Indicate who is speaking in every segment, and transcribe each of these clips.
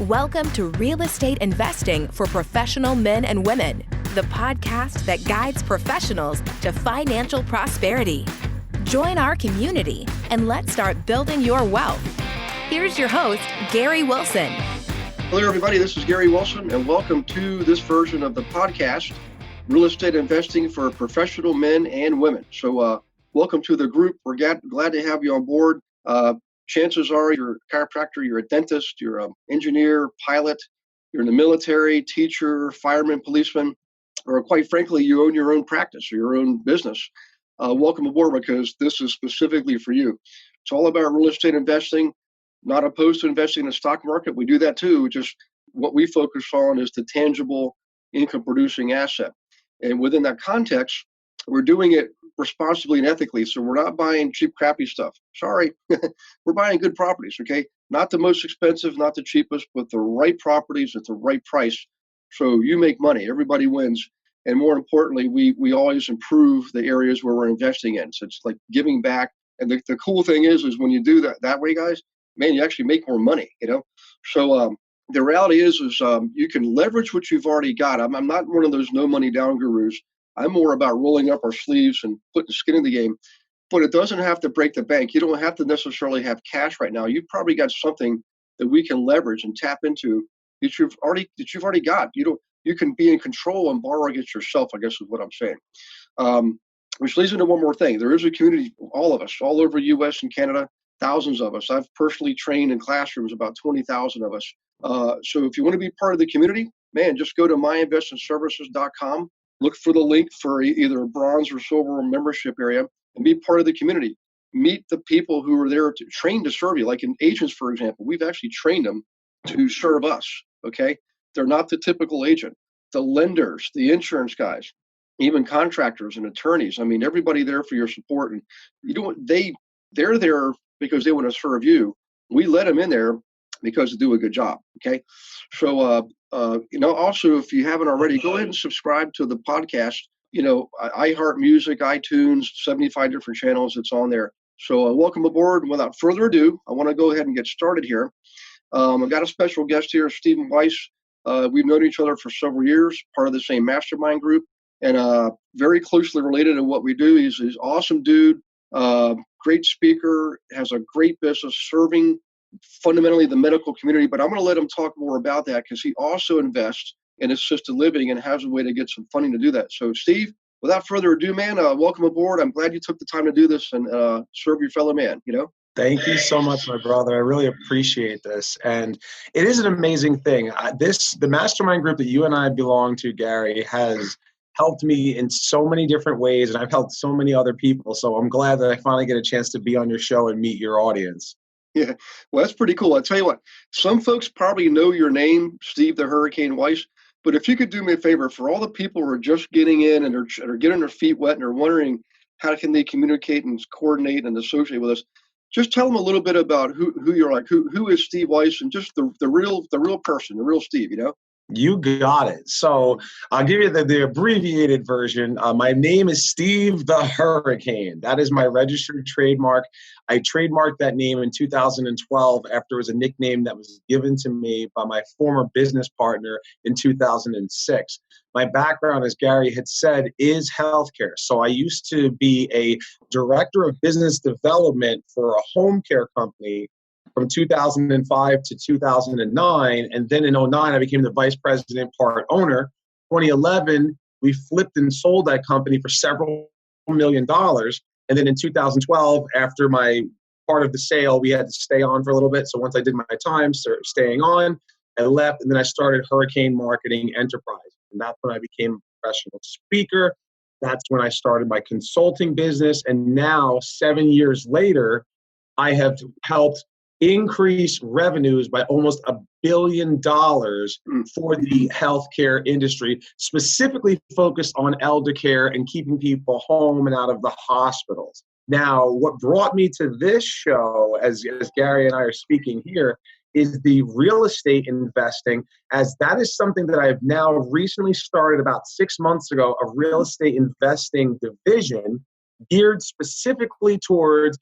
Speaker 1: Welcome to Real Estate Investing for Professional Men and Women, the podcast that guides professionals to financial prosperity. Join our community and let's start building your wealth. Here's your host, Gary Wilson.
Speaker 2: Hello, everybody. This is Gary Wilson, and welcome to this version of the podcast, Real Estate Investing for Professional Men and Women. So welcome to the group. We're glad to have you on board. Chances are you're a chiropractor, you're a dentist, you're an engineer, pilot, you're in the military, teacher, fireman, policeman, or quite frankly, you own your own practice or your own business. Welcome aboard, because this is specifically for you. It's all about real estate investing, not opposed to investing in the stock market. We do that too. Just what we focus on is the tangible income producing asset. And within that context, we're doing it responsibly and ethically. So we're not buying cheap, crappy stuff. Sorry, we're buying good properties, okay? Not the most expensive, not the cheapest, but the right properties at the right price. So you make money, everybody wins. And more importantly, we always improve the areas where we're investing in. So it's like giving back. And the cool thing is when you do that way, guys, man, you actually make more money, you know? So the reality is you can leverage what you've already got. I'm not one of those no money down gurus. I'm more about rolling up our sleeves and putting skin in the game, but it doesn't have to break the bank. You don't have to necessarily have cash right now. You've probably got something that we can leverage and tap into that you've already got. You can be in control and borrow against yourself, I guess is what I'm saying. Which leads into one more thing. There is a community, all of us, all over U.S. and Canada, thousands of us. I've personally trained in classrooms, about 20,000 of us. So if you want to be part of the community, man, just go to myinvestmentservices.com. Look for the link for either a bronze or silver membership area and be part of the community. Meet the people who are there to train to serve you. Like in agents, for example, we've actually trained them to serve us, okay? They're not the typical agent. The lenders, the insurance guys, even contractors and attorneys. I mean, everybody there for your support. And they're there because they want to serve you. We let them in there because they do a good job, okay? So, also, if you haven't already, go ahead and subscribe to the podcast. iHeart Music, iTunes, 75 different channels. It's on there. So welcome aboard. And without further ado, I want to go ahead and get started here. I've got a special guest here, Stephen Weiss. We've known each other for several years, part of the same mastermind group, and very closely related to what we do. He's an awesome dude, great speaker, has a great business serving fundamentally the medical community, but I'm going to let him talk more about that because he also invests in assisted living and has a way to get some funding to do that. So Steve, without further ado, man, welcome aboard. I'm glad you took the time to do this and serve your fellow man,
Speaker 3: Thank you so much, my brother. I really appreciate this. And it is an amazing thing. The mastermind group that you and I belong to, Gary, has helped me in so many different ways, and I've helped so many other people. So I'm glad that I finally get a chance to be on your show and meet your audience.
Speaker 2: Yeah, well, that's pretty cool. I'll tell you what, some folks probably know your name, Steve the Hurricane Weiss, but if you could do me a favor, for all the people who are just getting in and are getting their feet wet and are wondering how can they communicate and coordinate and associate with us, just tell them a little bit about who you're like, who is Steve Weiss, and just the real person, the real Steve,
Speaker 3: You got it. So I'll give you the abbreviated version. My name is Steve the Hurricane. That is my registered trademark. I trademarked that name in 2012 after it was a nickname that was given to me by my former business partner in 2006. My background, as Gary had said, is healthcare. So I used to be a director of business development for a home care company from 2005 to 2009. And then in 2009, I became the vice president, part owner. 2011, we flipped and sold that company for several $1 million. And then in 2012, after my part of the sale, we had to stay on for a little bit. So once I did my time staying on, I left, and then I started Hurricane Marketing Enterprise. And that's when I became a professional speaker. That's when I started my consulting business. And now, 7 years later, I have helped increase revenues by almost $1 billion for the healthcare industry, specifically focused on elder care and keeping people home and out of the hospitals. Now, what brought me to this show, as Gary and I are speaking here, is the real estate investing, as that is something that I've now recently started about 6 months ago, a real estate investing division geared specifically towards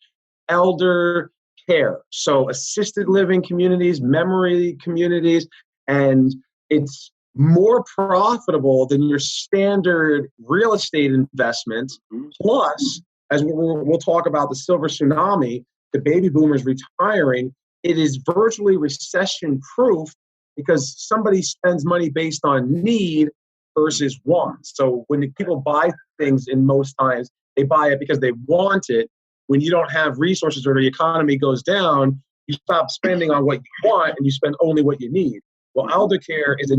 Speaker 3: elder care. So assisted living communities, memory communities, and it's more profitable than your standard real estate investments. Plus, as we'll talk about the silver tsunami, the baby boomers retiring, it is virtually recession proof because somebody spends money based on need versus want. So when people buy things, in most times, they buy it because they want it. When you don't have resources or the economy goes down, you stop spending on what you want and you spend only what you need. Well, elder care is a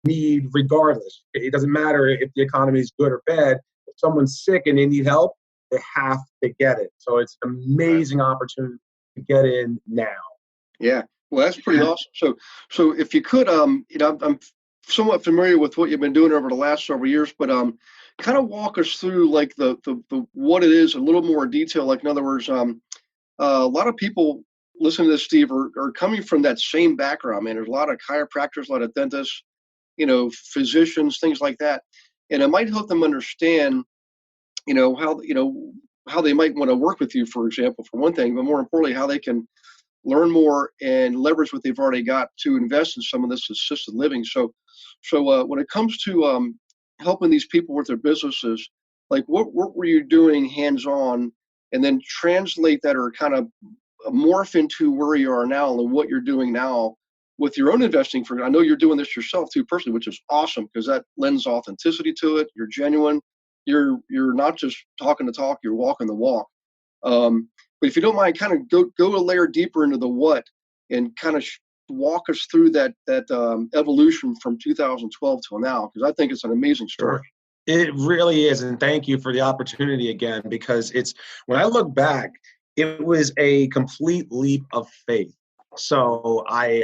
Speaker 3: need regardless. It doesn't matter if the economy is good or bad. If someone's sick and they need help, they have to get it. So it's an amazing opportunity to get in now.
Speaker 2: Yeah, well, that's pretty awesome. So if you could, I'm somewhat familiar with what you've been doing over the last several years, but kind of walk us through like the what it is in a little more detail. Like, in other words, a lot of people listening to this, Steve, are coming from that same background. Man, there's a lot of chiropractors, a lot of dentists, physicians, things like that, and it might help them understand, how they might want to work with you, for example, for one thing, but more importantly, how they can learn more and leverage what they've already got to invest in some of this assisted living. So when it comes to helping these people with their businesses, like what were you doing hands-on, and then translate that or kind of morph into where you are now and what you're doing now with your own investing. I know you're doing this yourself too personally, which is awesome because that lends authenticity to it. You're genuine. You're not just talking the talk, you're walking the walk. But if you don't mind, kind of go a layer deeper into the what, and kind of walk us through that evolution from 2012 till now, because I think it's an amazing story.
Speaker 3: It really is, and thank you for the opportunity again, because when I look back, it was a complete leap of faith. So I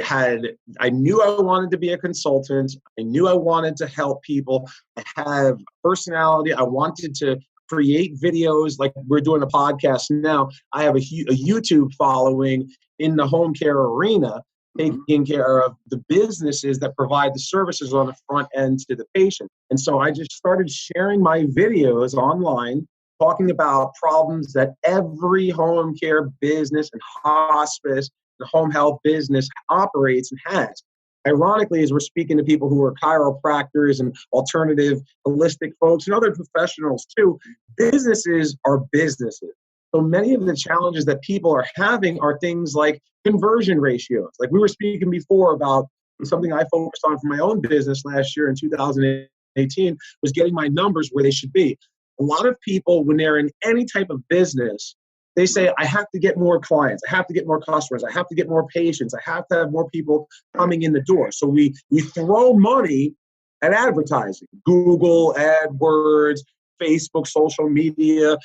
Speaker 3: knew I wanted to be a consultant. I knew I wanted to help people. I have personality. I wanted to create videos like we're doing a podcast now. I have a YouTube following in the home care arena, taking care of the businesses that provide the services on the front end to the patient. And so I just started sharing my videos online, talking about problems that every home care business and hospice, the home health business operates and has. Ironically, as we're speaking to people who are chiropractors and alternative holistic folks and other professionals too, businesses are businesses. So many of the challenges that people are having are things like conversion ratios. Like we were speaking before about something I focused on for my own business last year in 2018 was getting my numbers where they should be. A lot of people, when they're in any type of business, they say, I have to get more clients. I have to get more customers. I have to get more patients. I have to have more people coming in the door. So we throw money at advertising, Google, AdWords, Facebook, social media,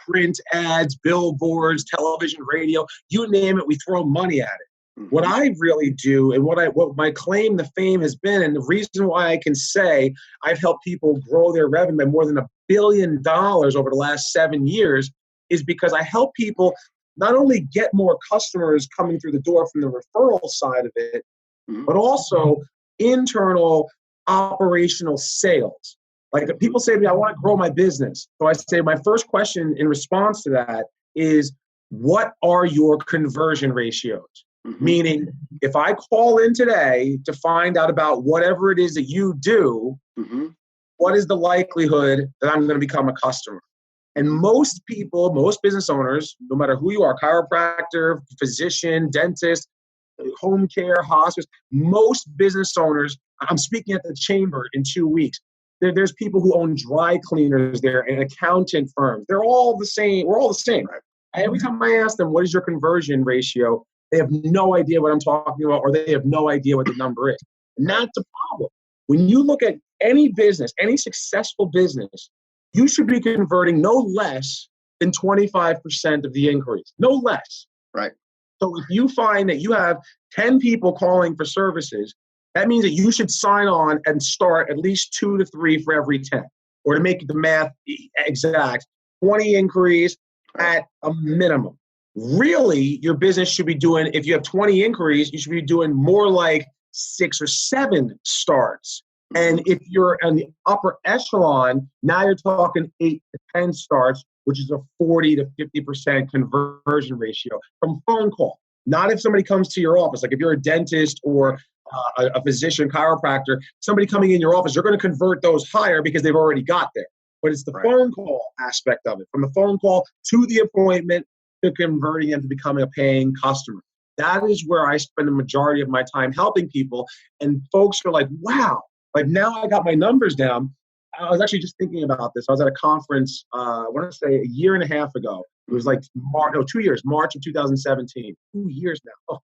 Speaker 3: print ads, billboards, television, radio, you name it, we throw money at it. What I really do, and what my claim to fame has been, and the reason why I can say I've helped people grow their revenue by more than $1 billion over the last 7 years, is because I help people not only get more customers coming through the door from the referral side of it, but also internal operational sales. Like people say to me, I want to grow my business. So I say my first question in response to that is, what are your conversion ratios? Meaning, if I call in today to find out about whatever it is that you do, what is the likelihood that I'm going to become a customer? And most people, most business owners, no matter who you are, chiropractor, physician, dentist, home care, hospice, most business owners, I'm speaking at the chamber in 2 weeks. There's people who own dry cleaners there and accountant firms. They're all the same. We're all the same. Every time I ask them, what is your conversion ratio? They have no idea what I'm talking about, or they have no idea what the number is. And that's the problem. When you look at any business, any successful business, you should be converting no less than 25% of the inquiries, no less.
Speaker 2: Right.
Speaker 3: So if you find that you have 10 people calling for services, that means that you should sign on and start at least 2 to 3 for every 10. Or to make the math exact, 20 inquiries at a minimum. Really, your business should be doing, if you have 20 inquiries, you should be doing more like 6 or 7 starts. And if you're on the upper echelon, now you're talking 8 to 10 starts which is a 40 to 50% conversion ratio from phone call. Not if somebody comes to your office. Like if you're a dentist or a physician, chiropractor, somebody coming in your office, you're going to convert those higher because they've already got there. But it's the phone call aspect of it, from the phone call to the appointment to converting them to becoming a paying customer. That is where I spend the majority of my time helping people. And folks are like, wow, like now I got my numbers down. I was actually just thinking about this. I was at a conference, I want to say a year and a half ago. It was like 2 years, March of 2017. 2 years now.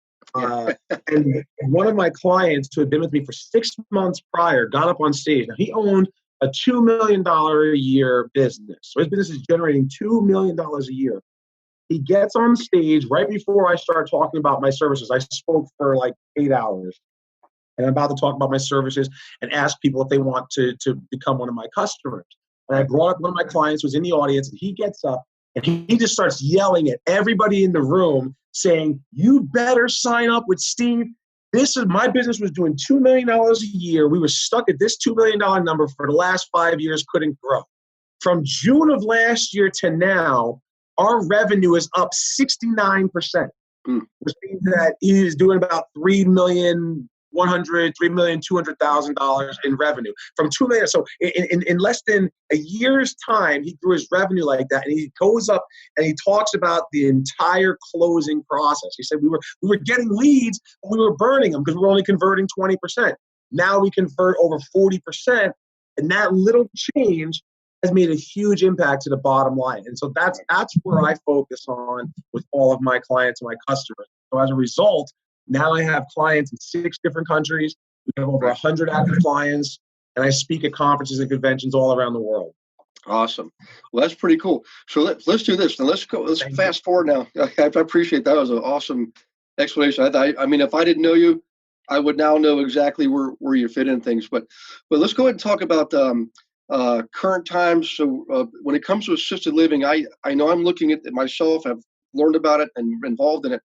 Speaker 3: And one of my clients who had been with me for 6 months prior got up on stage. Now, he owned a $2 million a year business. So his business is generating $2 million a year. He gets on stage right before I start talking about my services. I spoke for like 8 hours. And I'm about to talk about my services and ask people if they want to become one of my customers. And I brought up one of my clients who was in the audience, and he gets up and he just starts yelling at everybody in the room saying, you better sign up with Steve. My business was doing $2 million a year. We were stuck at this $2 million number for the last 5 years, couldn't grow. From June of last year to now, our revenue is up 69%, which means that he is doing about $3,200,000 in revenue from $2 million. So in less than a year's time, he grew his revenue like that. And he goes up and he talks about the entire closing process. He said we were getting leads, but we were burning them because we were only converting 20%. Now we convert over 40%. And that little change has made a huge impact to the bottom line. And so that's where I focus on with all of my clients and my customers. So as a result, now I have clients in 6 different countries. We have over 100 active clients, and I speak at conferences and conventions all around the world.
Speaker 2: Awesome. Well, that's pretty cool. So let's do this. Now let's fast forward now. I appreciate that. That was an awesome explanation. I mean, if I didn't know you, I would now know exactly where you fit in things. But let's go ahead and talk about current times. So when it comes to assisted living, I know I'm looking at it myself. I've learned about it and involved in it.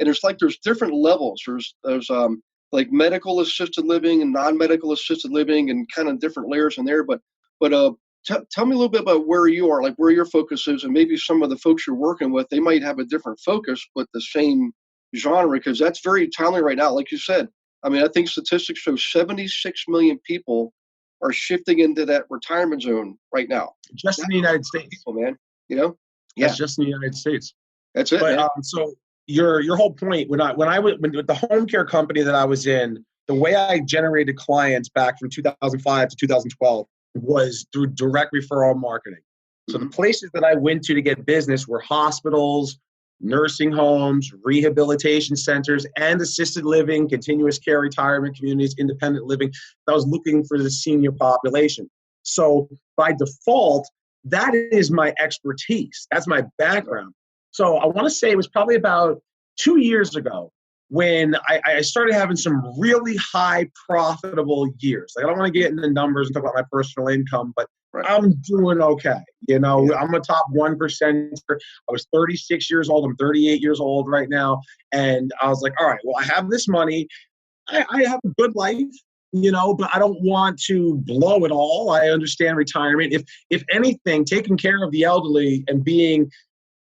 Speaker 2: And there's different levels. There's like medical assisted living and non-medical assisted living and kind of different layers in there. But tell me a little bit about where you are, like where your focus is, and maybe some of the folks you're working with, they might have a different focus, but the same genre, because that's very timely right now. Like you said, I mean, I think statistics show 76 million people are shifting into that retirement zone right now.
Speaker 3: Just in the United States.
Speaker 2: People, man,
Speaker 3: That's just in the United States.
Speaker 2: That's it.
Speaker 3: But so your whole point, when with the home care company that I was in, the way I generated clients back from 2005 to 2012 was through direct referral marketing. So the places that I went to get business were hospitals, nursing homes, rehabilitation centers, and assisted living, continuous care retirement communities, independent living. I was looking for the senior population. So by default, that is my expertise. That's my background. So I want to say it was probably about 2 years ago when I started having some really high profitable years. Like, I don't want to get into the numbers and talk about my personal income, but I'm doing okay. I'm a top 1%. I was 36 years old. I'm 38 years old right now. And I was like, all right, well, I have this money. I have a good life, but I don't want to blow it all. I understand retirement. If anything, taking care of the elderly and being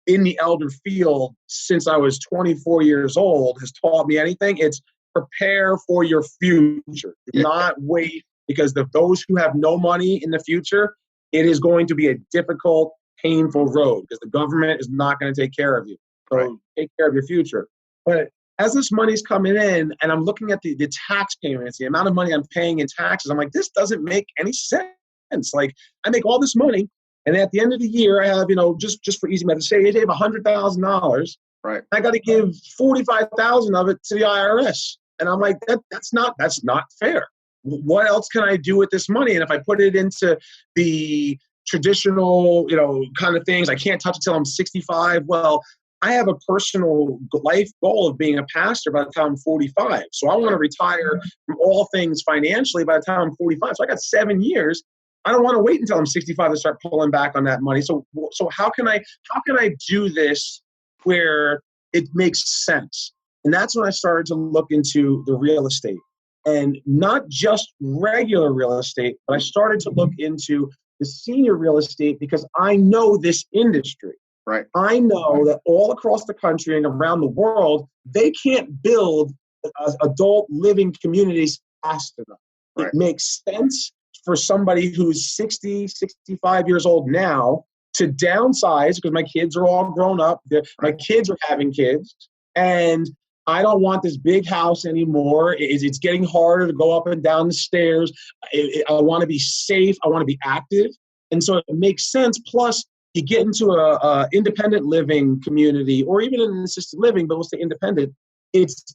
Speaker 3: in the elder field since I was 24 years old has taught me anything. It's prepare for your future. Do not wait, because those who have no money in the future, it is going to be a difficult, painful road because the government is not going to take care of you. So take care of your future. But as this money's coming in and I'm looking at the tax payments, the amount of money I'm paying in taxes, I'm like, this doesn't make any sense. Like, I make all this money, and at the end of the year, I have, just for easy math, say I have $100,000.
Speaker 2: Right.
Speaker 3: I got to give $45,000 of it to the IRS, and I'm like, that's not fair. What else can I do with this money? And if I put it into the traditional, kind of things, I can't touch it till I'm 65. Well, I have a personal life goal of being a pastor by the time I'm 45. So I want to retire from all things financially by the time I'm 45. So I got 7 years. I don't want to wait until I'm 65 to start pulling back on that money. So how can I do this where it makes sense? And that's when I started to look into the real estate, and not just regular real estate, but I started to look into the senior real estate because I know this industry.
Speaker 2: Right.
Speaker 3: I know that all across the country and around the world, they can't build adult living communities fast enough.
Speaker 2: Right.
Speaker 3: It makes sense for somebody who's 60, 65 years old now to downsize because my kids are all grown up. My kids are having kids. And I don't want this big house anymore. It's getting harder to go up and down the stairs. I want to be safe. I want to be active. And so it makes sense. Plus, you get into a independent living community or even an assisted living, but we'll say independent,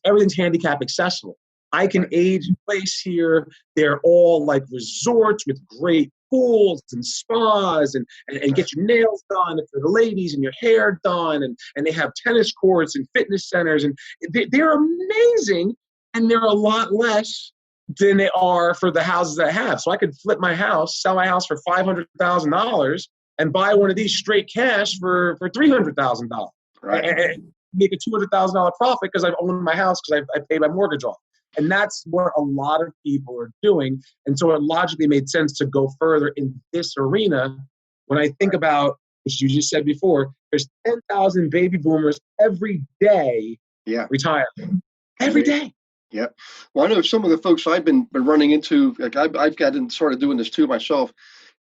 Speaker 3: everything's handicap accessible. I can age in place here. They're all like resorts with great pools and spas and get your nails done for the ladies and your hair done. And they have tennis courts and fitness centers. And they're amazing. And they're a lot less than they are for the houses that I have. So I could flip my house, sell my house for $500,000 and buy one of these straight cash for $300,000.
Speaker 2: Right.
Speaker 3: And make a $200,000 profit because I've owned my house because I paid my mortgage off. And that's what a lot of people are doing. And so it logically made sense to go further in this arena. When I think about, as you just said before, there's 10,000 baby boomers every day retiring. Every day.
Speaker 2: Yeah. Well, I know some of the folks I've been running into, like I've gotten started doing this too myself.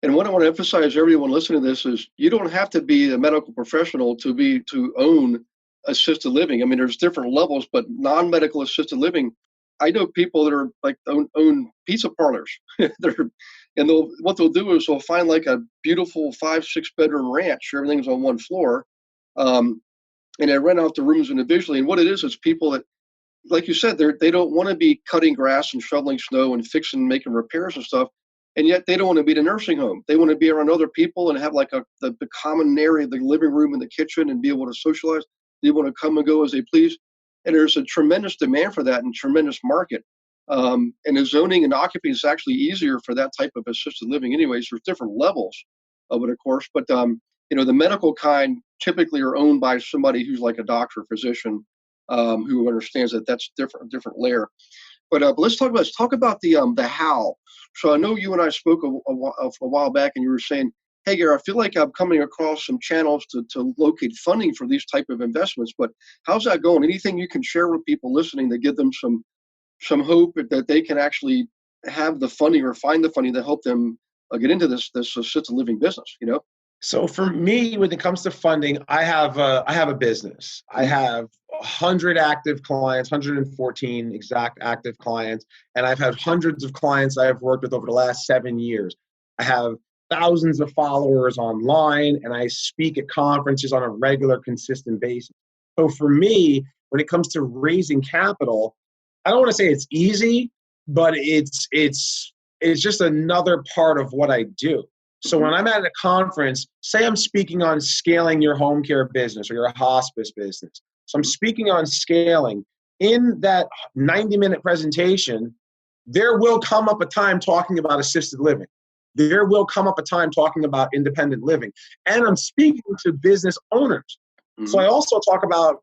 Speaker 2: And what I want to emphasize to everyone listening to this is you don't have to be a medical professional to own assisted living. I mean, there's different levels, but non-medical assisted living, I know people that are like own pizza parlors. What they'll do is they'll find like a beautiful 5-6 bedroom ranch. Everything's on one floor, and they rent out the rooms individually. And what it is people that, like you said, they don't want to be cutting grass and shoveling snow and making repairs and stuff. And yet they don't want to be in a nursing home. They want to be around other people and have like the common area, the living room and the kitchen, and be able to socialize. They want to come and go as they please. And there's a tremendous demand for that and tremendous market. And the zoning and occupancy is actually easier for that type of assisted living anyways. There's different levels of it, of course. But, the medical kind typically are owned by somebody who's like a doctor or physician who understands that that's different layer. But let's talk about the how. So I know you and I spoke a while back, and you were saying, "Hey, Gary, I feel like I'm coming across some channels to locate funding for these type of investments." But how's that going? Anything you can share with people listening to give them some hope that they can actually have the funding or find the funding to help them get into this assisted living business?
Speaker 3: So for me, when it comes to funding, I have a business. I have 100 active clients, 114 exact active clients, and I've had hundreds of clients I've worked with over the last 7 years. I have thousands of followers online, and I speak at conferences on a regular, consistent basis. So for me, when it comes to raising capital, I don't want to say it's easy, but it's just another part of what I do. So when I'm at a conference, say I'm speaking on scaling your home care business or your hospice business. So I'm speaking on scaling. In that 90-minute presentation, there will come up a time talking about assisted living. There will come up a time talking about independent living. And I'm speaking to business owners. Mm-hmm. So I also talk about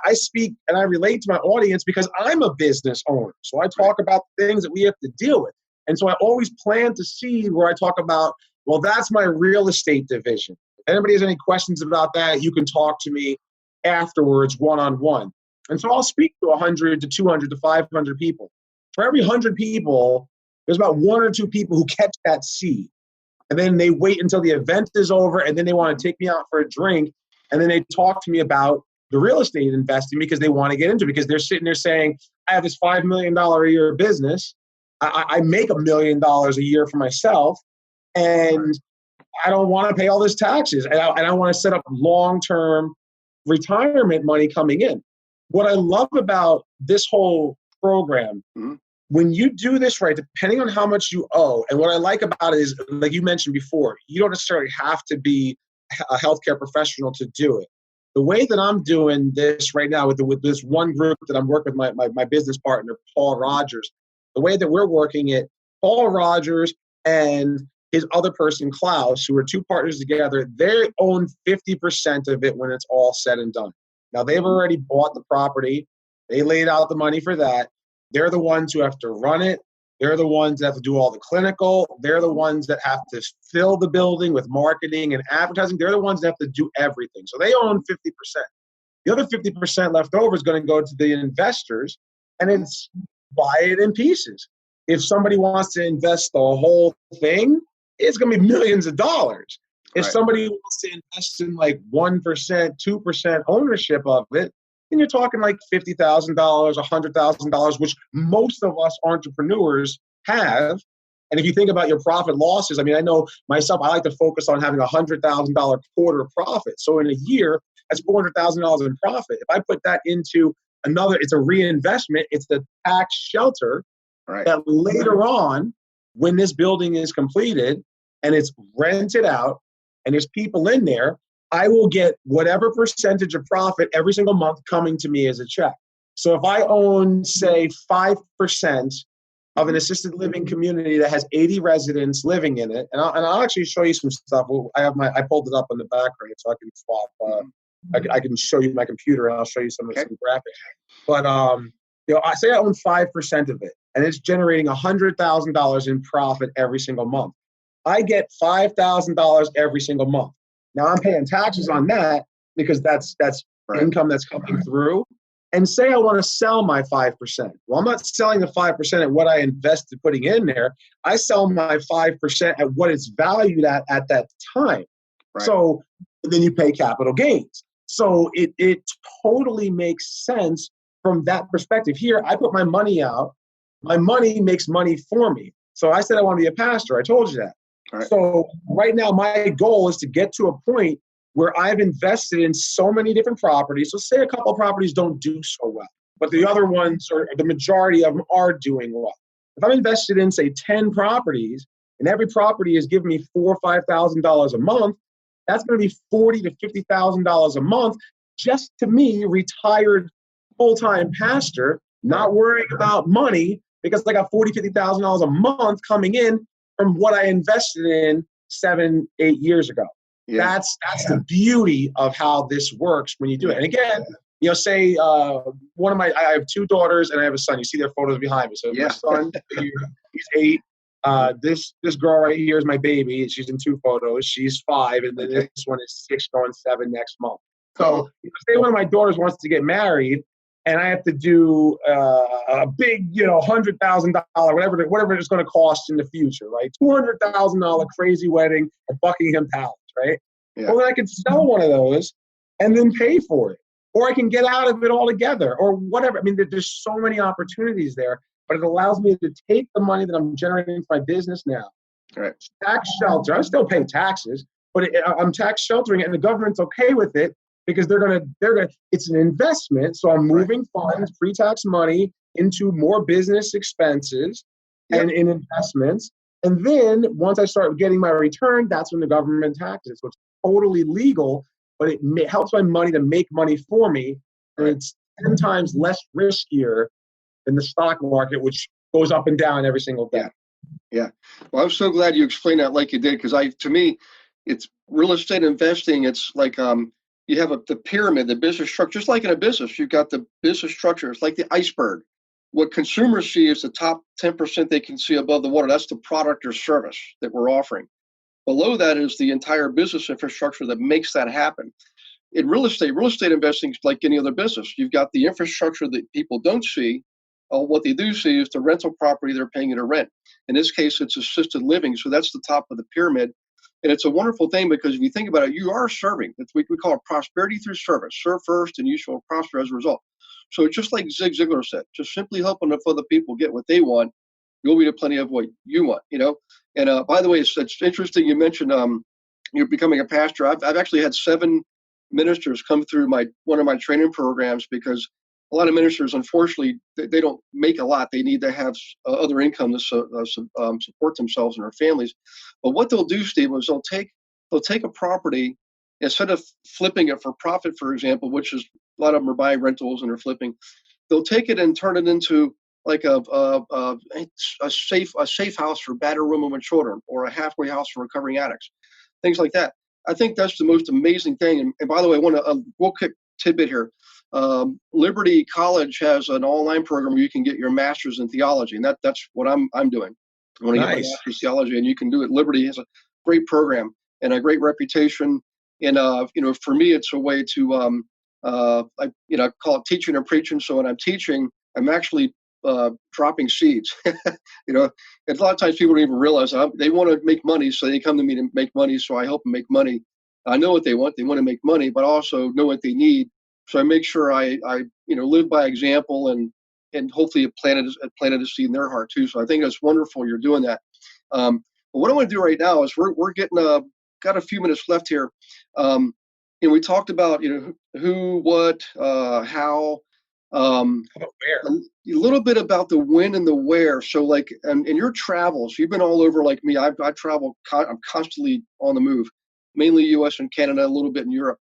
Speaker 3: I speak and I relate to my audience because I'm a business owner. So I talk about things that we have to deal with. And so I always plan to see where I talk about, well, that's my real estate division. If anybody has any questions about that, you can talk to me afterwards, one-on-one. And so I'll speak to 100 to 200 to 500 people. For every 100 people, there's about 1 or 2 people who catch that seed. And then they wait until the event is over, and then they want to take me out for a drink, and then they talk to me about the real estate investing because they want to get into it, because they're sitting there saying, I have this $5 million a year business. I make $1 million a year for myself, and I don't want to pay all this taxes. And I want to set up long-term retirement money coming in. What I love about this whole program, when you do this right, depending on how much you owe, and what I like about it is, like you mentioned before, you don't necessarily have to be a healthcare professional to do it. The way that I'm doing this right now with this one group that I'm working with my business partner, Paul Rogers, the way that we're working it, Paul Rogers and his other person, Klaus, who are 2 partners together, they own 50% of it when it's all said and done. Now, they've already bought the property. They laid out the money for that. They're the ones who have to run it. They're the ones that have to do all the clinical. They're the ones that have to fill the building with marketing and advertising. They're the ones that have to do everything. So they own 50%. The other 50% left over is going to go to the investors, and it's buy it in pieces. If somebody wants to invest the whole thing, it's going to be millions of dollars. If somebody wants to invest in like 1%, 2% ownership of it, then you're talking like $50,000, $100,000, which most of us entrepreneurs have. And if you think about your profit losses, I mean, I know myself, I like to focus on having $100,000 quarter profit. So in a year, that's $400,000 in profit. If I put that into another, it's a reinvestment, it's the tax shelter that later on, when this building is completed and it's rented out and there's people in there, I will get whatever percentage of profit every single month coming to me as a check. So if I own, say, 5% of an assisted living community that has 80 residents living in it, and I'll actually show you some stuff. I pulled it up on the back right, so I can swap. I can show you my computer, and I'll show you some graphics. But I say I own 5% of it, and it's generating $100,000 in profit every single month. I get $5,000 every single month. Now I'm paying taxes on that because that's income that's coming through. And say I want to sell my 5%. Well, I'm not selling the 5% at what I invested putting in there. I sell my 5% at what it's valued at that time. So then you pay capital gains. So it totally makes sense from that perspective. Here, I put my money out. My money makes money for me. So I said I want to be a pastor. I told you that. So right now, my goal is to get to a point where I've invested in so many different properties. So say a couple of properties don't do so well, but the other ones, or the majority of them, are doing well. If I'm invested in, say, 10 properties, and every property is giving me $4,000 or $5,000 a month, that's going to be $40,000 to $50,000 a month just to me, retired full-time pastor, not worrying about money because I got $40,000, $50,000 a month coming in from what I invested in 7, 8 years ago. That's the beauty of how this works when you do it. And again, say I have 2 daughters and I have a son. You see their photos behind me. So my son, he's 8. This girl right here is my baby. She's in 2 photos. She's 5, and then this one is 6, going 7 next month. So say one of my daughters wants to get married, and I have to do a big, $100,000, whatever it's going to cost in the future, right? $200,000 crazy wedding at Buckingham Palace, right? Well, then I could sell one of those and then pay for it, or I can get out of it altogether, or whatever. I mean, there's so many opportunities there, but it allows me to take the money that I'm generating for my business now, tax shelter. I still pay taxes, but I'm tax sheltering it, and the government's okay with it. Because they're gonna. It's an investment, so I'm moving funds, pre-tax money, into more business expenses and in investments. And then once I start getting my return, that's when the government taxes. So it's totally legal, but it helps my money to make money for me, and it's 10 times less riskier than the stock market, which goes up and down every single day.
Speaker 2: Yeah. Well, I'm so glad you explained that like you did, because to me, it's real estate investing. It's like you have the pyramid, the business structure, just like in a business. You've got the business structure. It's like the iceberg. What consumers see is the top 10% they can see above the water. That's the product or service that we're offering. Below that is the entire business infrastructure that makes that happen. In real estate investing is like any other business. You've got the infrastructure that people don't see. What they do see is the rental property they're paying in a rent. In this case, it's assisted living. So that's the top of the pyramid. And it's a wonderful thing because if you think about it, you are serving. We call it prosperity through service. Serve first and you shall prosper as a result. So it's just like Zig Ziglar said, just simply helping other people get what they want, you'll be to plenty of what you want, And by the way, it's interesting you mentioned you're becoming a pastor. I've actually had 7 ministers come through one of my training programs because a lot of ministers, unfortunately, they don't make a lot. They need to have other income to support themselves and their families. But what they'll do, Steve, is they'll take a property, instead of flipping it for profit, for example, which is a lot of them are buying rentals and they're flipping. They'll take it and turn it into like a safe house for battered women with children, or a halfway house for recovering addicts, things like that. I think that's the most amazing thing. And by the way, I want a real quick tidbit here. Liberty College has an online program where you can get your master's in theology, and that's what I'm doing. I want to get my
Speaker 3: Nice.
Speaker 2: master's in theology, and you can do it. Liberty has a great program and a great reputation. And for me, it's a way to I call it teaching and preaching. So when I'm teaching, I'm actually dropping seeds. And a lot of times people don't even realize they want to make money, so they come to me to make money. So I help them make money. I know what they want. They want to make money, but also know what they need. So I make sure I live by example and hopefully planted a seed in their heart too. So I think it's wonderful you're doing that. But what I want to do right now is we're getting got a few minutes left here. We talked about who, what, how.
Speaker 3: Where?
Speaker 2: A little bit about the when and the where. So like in your travels, you've been all over like me. I travel. I'm constantly on the move, mainly U.S. and Canada, a little bit in Europe.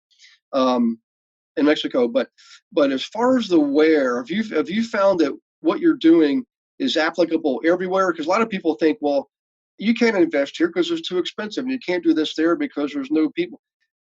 Speaker 2: In Mexico, but as far as the where, have you found that what you're doing is applicable everywhere? Because a lot of people think, well, you can't invest here because it's too expensive, and you can't do this there because there's no people.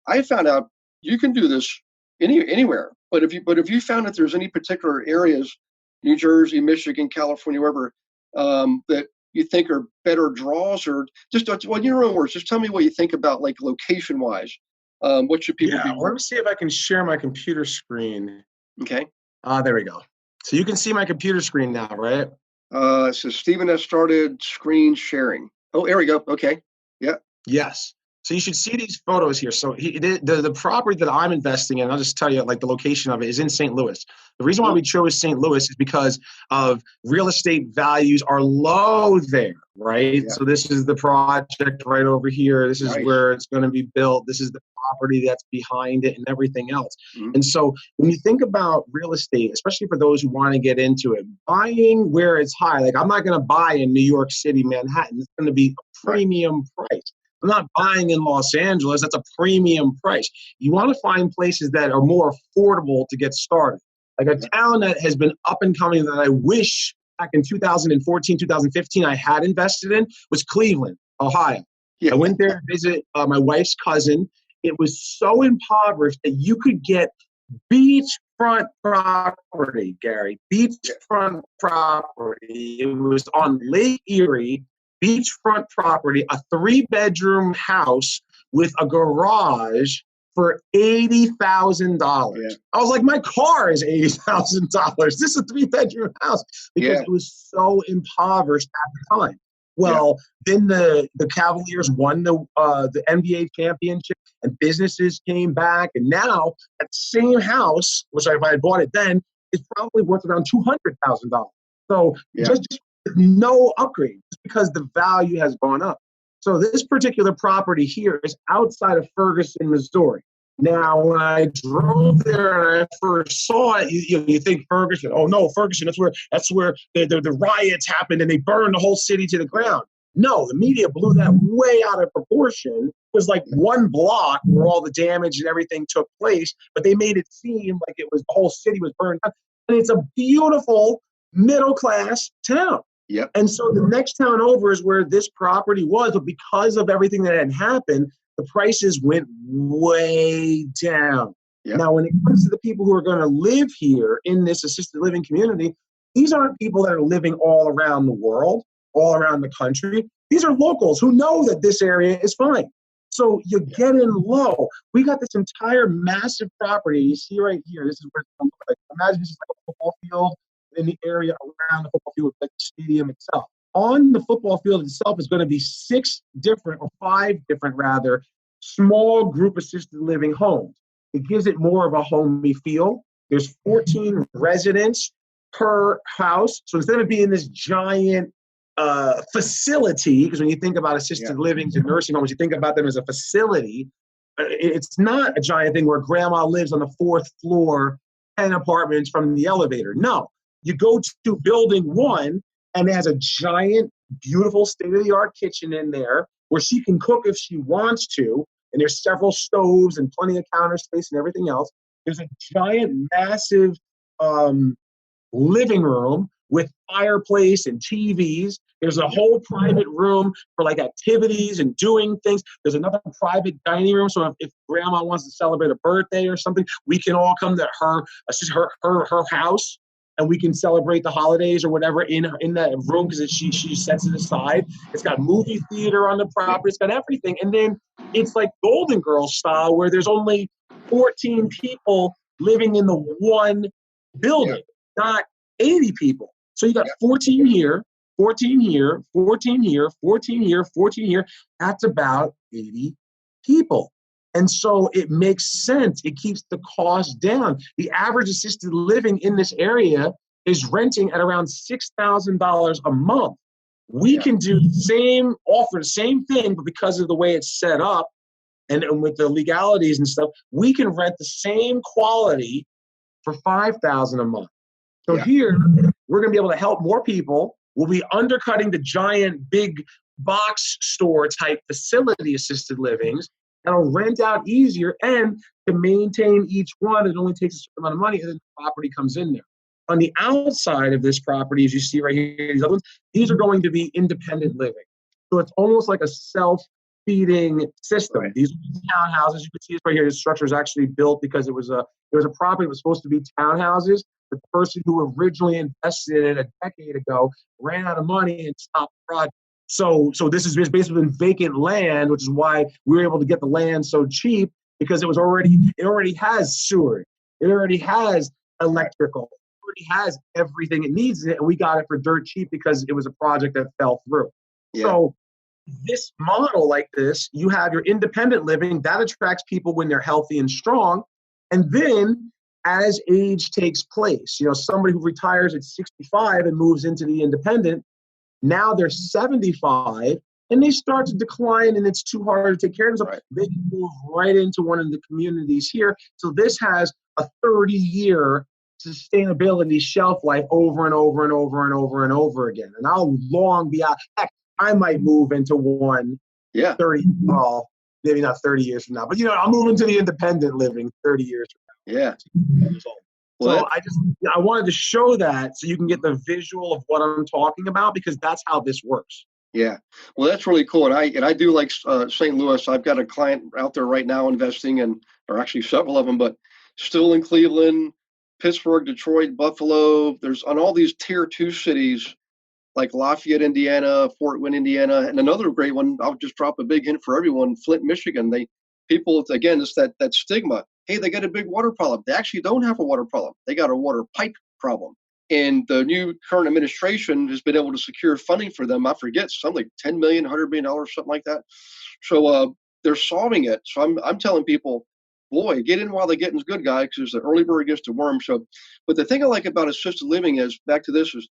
Speaker 2: I found out you can do this anywhere, but if you found that there's any particular areas, New Jersey, Michigan, California, wherever, that you think are better draws, or just in your own words, just tell me what you think about like location wise. What should people be?
Speaker 3: Let me see if I can share my computer screen.
Speaker 2: Okay.
Speaker 3: There we go. So you can see my computer screen now, right?
Speaker 2: So Stephen has started screen sharing. Oh, there we go. Okay. Yeah.
Speaker 3: Yes. So you should see these photos here. So the property that I'm investing in, I'll just tell you like the location of it, is in St. Louis. The reason why we chose St. Louis is because of real estate values are low there, right?
Speaker 2: Yeah.
Speaker 3: So this is the project right over here. This is
Speaker 2: Nice.
Speaker 3: where it's going to be built. This is the property that's behind it and everything else.
Speaker 2: Mm-hmm.
Speaker 3: And so when you think about real estate, especially for those who want to get into it, buying where it's high, like I'm not going to buy in New York City, Manhattan. It's going to be a premium price. I'm not buying in Los Angeles. That's a premium price. You want to find places that are more affordable to get started. Like a town that has been up and coming that I wish back in 2014, 2015 I had invested in was Cleveland, Ohio.
Speaker 2: Yeah.
Speaker 3: I went there to visit my wife's cousin. It was so impoverished that you could get beachfront property, Gary. Beachfront property. It was on Lake Erie. Beachfront property, a 3-bedroom house with a garage for $80,000.
Speaker 2: Yeah.
Speaker 3: I was like, my car is $80,000. This is a 3-bedroom house because it was so impoverished at the time. Well, then the Cavaliers won the NBA championship, and businesses came back, and now that same house, which if I had bought it then, is probably worth around $200,000. So just no upgrade, just because the value has gone up. So this particular property here is outside of Ferguson, Missouri. Now, when I drove there and I first saw it, you think Ferguson. Oh no, Ferguson! That's where the riots happened and they burned the whole city to the ground. No, the media blew that way out of proportion. It was like one block where all the damage and everything took place, but they made it seem like it was the whole city was burned up. And it's a beautiful middle-class town.
Speaker 2: Yep.
Speaker 3: And so the next town over is where this property was, but because of everything that had happened, the prices went way down.
Speaker 2: Yep.
Speaker 3: Now, when it comes to the people who are going to live here in this assisted living community, these aren't people that are living all around the world, all around the country. These are locals who know that this area is fine. So you get in low. We got this entire massive property. You see right here. This is where it's going to look like. Imagine this is like a football field in the area around the football field, like the stadium itself. On the football field itself is going to be 5 different small group assisted living homes. It gives it more of a homey feel. There's 14 residents per house. So instead of being this giant facility, because when you think about assisted living and nursing homes, you think about them as a facility. It's not a giant thing where grandma lives on the 4th floor, 10 apartments from the elevator. No. You go to building 1, and it has a giant, beautiful, state-of-the-art kitchen in there where she can cook if she wants to, and there's several stoves and plenty of counter space and everything else. There's a giant, massive living room with fireplace and TVs. There's a whole private room for like activities and doing things. There's another private dining room. So if grandma wants to celebrate a birthday or something, we can all come to her house, and we can celebrate the holidays or whatever in that room because she sets it aside. It's got movie theater on the property. It's got everything. And then it's like Golden Girls style where there's only 14 people living in the one building, not 80 people. So you got 14 here, 14 here, 14 here, 14 here, 14 here. That's about 80 people. And so it makes sense. It keeps the cost down. The average assisted living in this area is renting at around $6,000 a month. We can do offer the same thing, but because of the way it's set up and with the legalities and stuff, we can rent the same quality for $5,000 a month. So here, we're going to be able to help more people. We'll be undercutting the giant big box store type facility assisted livings. That'll rent out easier, and to maintain each one, it only takes a certain amount of money, and then the property comes in there. On the outside of this property, as you see right here, these other ones, these are going to be independent living. So it's almost like a self-feeding system. Right. These are townhouses. You can see this right here. This structure is actually built because there was a property that was supposed to be townhouses. The person who originally invested in it a decade ago ran out of money and stopped the project. So this is basically been vacant land, which is why we were able to get the land so cheap, because it already has sewer, it already has electrical, it already has everything it needs in it, and we got it for dirt cheap because it was a project that fell through. Yeah. So this model like this, you have your independent living that attracts people when they're healthy and strong, and then as age takes place, somebody who retires at 65 and moves into the independent. Now they're 75 and they start to decline and it's too hard to take care of themselves. Right. They can move right into one of the communities here. So this has a 30-year sustainability shelf life over and over and over and over and over again. And I'll long be out. Heck, I might move into one 30, well, maybe not 30 years from now, but I'll move into the independent living 30 years from now. Yeah. So I wanted to show that so you can get the visual of what I'm talking about, because that's how this works. Yeah. Well, that's really cool. And I do like St. Louis. I've got a client out there right now investing in, or actually several of them, but still in Cleveland, Pittsburgh, Detroit, Buffalo. There's on all these tier 2 cities like Lafayette, Indiana, Fort Wayne, Indiana, and another great one. I'll just drop a big hint for everyone. Flint, Michigan. People, again, it's that stigma. Hey, they got a big water problem. They actually don't have a water problem. They got a water pipe problem. And the new current administration has been able to secure funding for them. I forget, something like $10 million, $100 million, something like that. So they're solving it. So I'm telling people, boy, get in while the getting's good, guy, because the early bird gets the worm. So, but the thing I like about assisted living is, back to this, is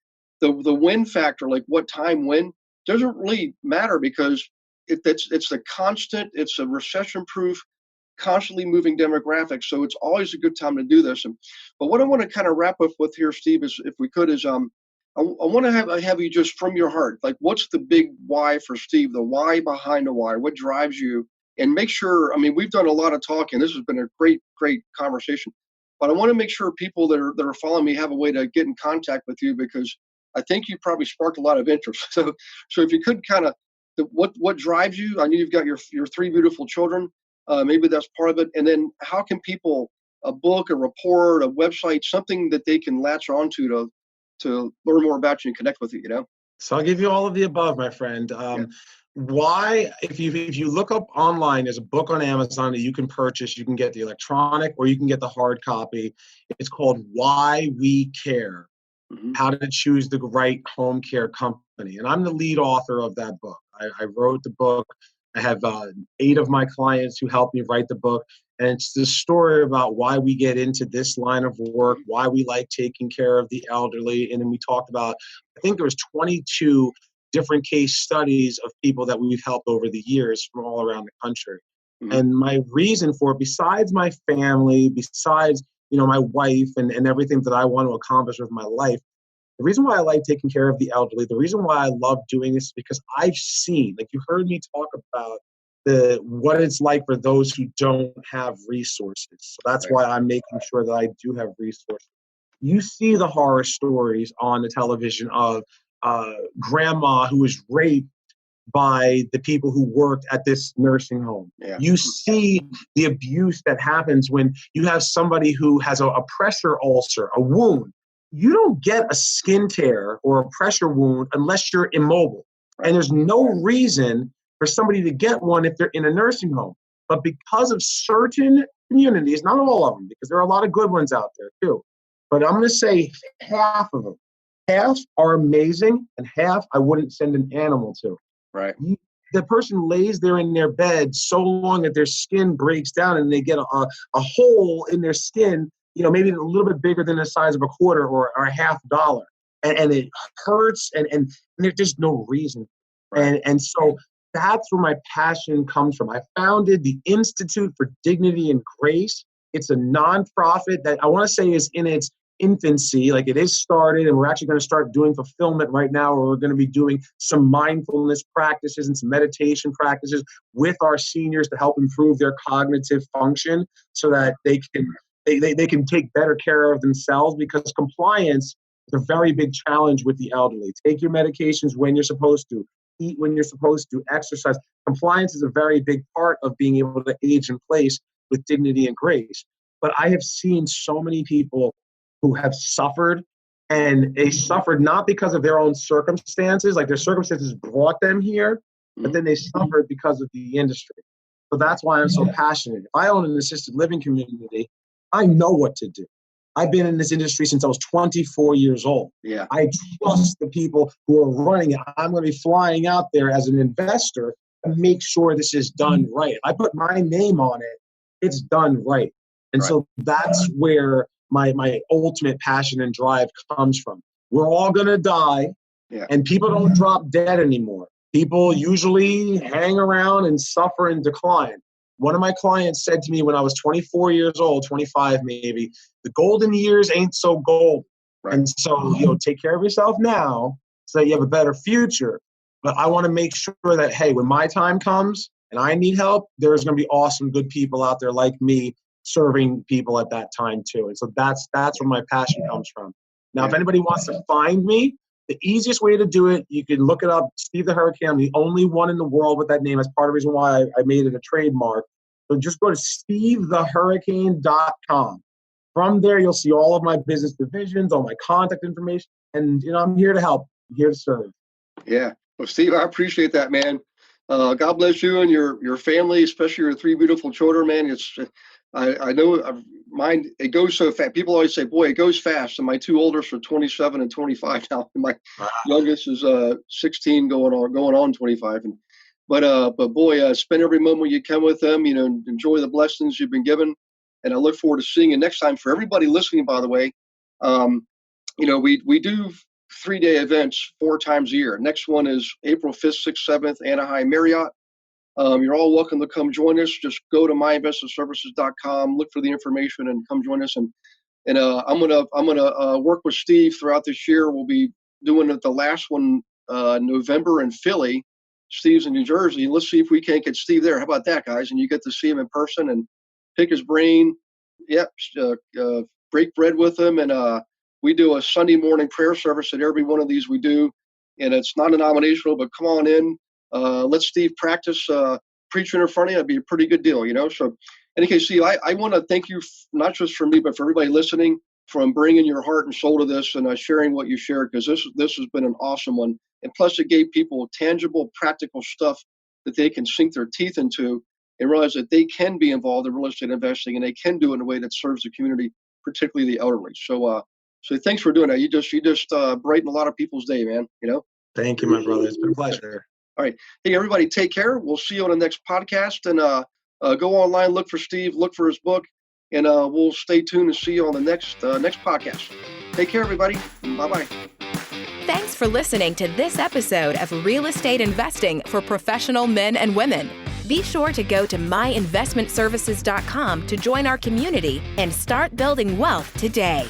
Speaker 3: the win factor, like what time when, doesn't really matter, because it's a constant, it's a recession-proof, constantly moving demographic. So it's always a good time to do this. But what I want to kind of wrap up with here, Steve, is, if we could, is I want to have you just from your heart, like, what's the big why for Steve, the why behind the why, what drives you? And make sure, we've done a lot of talking. This has been a great, great conversation. But I want to make sure people that are following me have a way to get in contact with you, because I think you probably sparked a lot of interest. So if you could kind of, what drives you? I know you've got your 3 beautiful children. Maybe that's part of it. And then how can people, a book, a report, a website, something that they can latch onto to learn more about you and connect with you, So I'll give you all of the above, my friend. Why, if you look up online, there's a book on Amazon that you can purchase. You can get the electronic or you can get the hard copy. It's called Why We Care. Mm-hmm. How to choose the right home care company. And I'm the lead author of that book. I wrote the book. I have 8 of my clients who helped me write the book. And it's the story about why we get into this line of work, why we like taking care of the elderly. And then we talked about, I think there was 22 different case studies of people that we've helped over the years from all around the country. Mm-hmm. And my reason for it, besides my family, besides my wife and everything that I want to accomplish with my life, the reason why I like taking care of the elderly, the reason why I love doing this is because I've seen, like you heard me talk about what it's like for those who don't have resources. So that's why I'm making sure that I do have resources. You see the horror stories on the television of grandma who was raped by the people who worked at this nursing home.
Speaker 2: Yeah.
Speaker 3: You see the abuse that happens when you have somebody who has a pressure ulcer, a wound. You don't get a skin tear or a pressure wound unless you're immobile. And there's no reason for somebody to get one if they're in a nursing home. But because of certain communities, not all of them, because there are a lot of good ones out there too, but I'm going to say half of them. Half are amazing, and half I wouldn't send an animal to.
Speaker 2: Right.
Speaker 3: The person lays there in their bed so long that their skin breaks down and they get a hole in their skin, maybe a little bit bigger than the size of a quarter or a $50. And it hurts and there's no reason.
Speaker 2: Right.
Speaker 3: And so that's where my passion comes from. I founded the Institute for Dignity and Grace. It's a nonprofit that I want to say is in its infancy. Like, it is started, and we're actually going to start doing fulfillment right now, where we're going to be doing some mindfulness practices and some meditation practices with our seniors to help improve their cognitive function so that they can take better care of themselves, because compliance is a very big challenge with the elderly. Take your medications when you're supposed to, eat when you're supposed to, exercise. Compliance is a very big part of being able to age in place with dignity and grace. But I have seen so many people who have suffered, and they suffered not because of their own circumstances, like their circumstances brought them here, but then they suffered because of the industry. So that's why I'm so passionate. If I own an assisted living community, I know what to do. I've been in this industry since I was 24 years old.
Speaker 2: Yeah.
Speaker 3: I trust the people who are running it. I'm going to be flying out there as an investor to make sure this is done right. I put my name on it. It's done right. And so that's where my ultimate passion and drive comes from. We're all going to die, and people don't drop dead anymore. People usually hang around and suffer and decline. One of my clients said to me when I was 24 years old, 25 maybe, the golden years ain't so gold. Right. And so, take care of yourself now so that you have a better future. But I want to make sure that, hey, when my time comes and I need help, there's going to be awesome, good people out there like me serving people at that time too. And so that's where my passion comes from. Now, if anybody wants to find me, the easiest way to do it, you can look it up, Steve the Hurricane. I'm the only one in the world with that name. That's part of the reason why I made it a trademark. So just go to stevethehurricane.com. From there, you'll see all of my business divisions, all my contact information, and I'm here to help. I'm here to serve.
Speaker 2: Yeah. Well, Steve, I appreciate that, man. God bless you and your family, especially your 3 beautiful children, man. I know mine, it goes so fast. People always say, boy, it goes fast. And my 2 oldest are 27 and 25 now. And my youngest is 16 going on 25. But boy, spend every moment you can with them, enjoy the blessings you've been given. And I look forward to seeing you next time. For everybody listening, by the way, we do 3-day events 4 times a year. Next one is April 5th, 6th, 7th, Anaheim Marriott. You're all welcome to come join us. Just go to myinvestmentservices.com, look for the information, and come join us. And I'm gonna work with Steve throughout this year. We'll be doing the last one November in Philly. Steve's in New Jersey. Let's see if we can't get Steve there. How about that, guys? And you get to see him in person and pick his brain. Yep, break bread with him. And we do a Sunday morning prayer service at every one of these we do. And it's not denominational, but come on in. Let Steve practice preaching in front of you. That'd be a pretty good deal, So, in any case, Steve, I want to thank you, not just for me, but for everybody listening, from bringing your heart and soul to this and sharing what you shared, because this has been an awesome one. And plus, it gave people tangible, practical stuff that they can sink their teeth into and realize that they can be involved in real estate investing, and they can do it in a way that serves the community, particularly the elderly. So thanks for doing that. You just brighten a lot of people's day, man.
Speaker 3: Thank you, my brother. It's been a pleasure.
Speaker 2: All right. Hey, everybody, take care. We'll see you on the next podcast. And go online, look for Steve, look for his book, and we'll stay tuned and see you on the next podcast. Take care, everybody. Bye-bye.
Speaker 1: Thanks for listening to this episode of Real Estate Investing for Professional Men and Women. Be sure to go to myinvestmentservices.com to join our community and start building wealth today.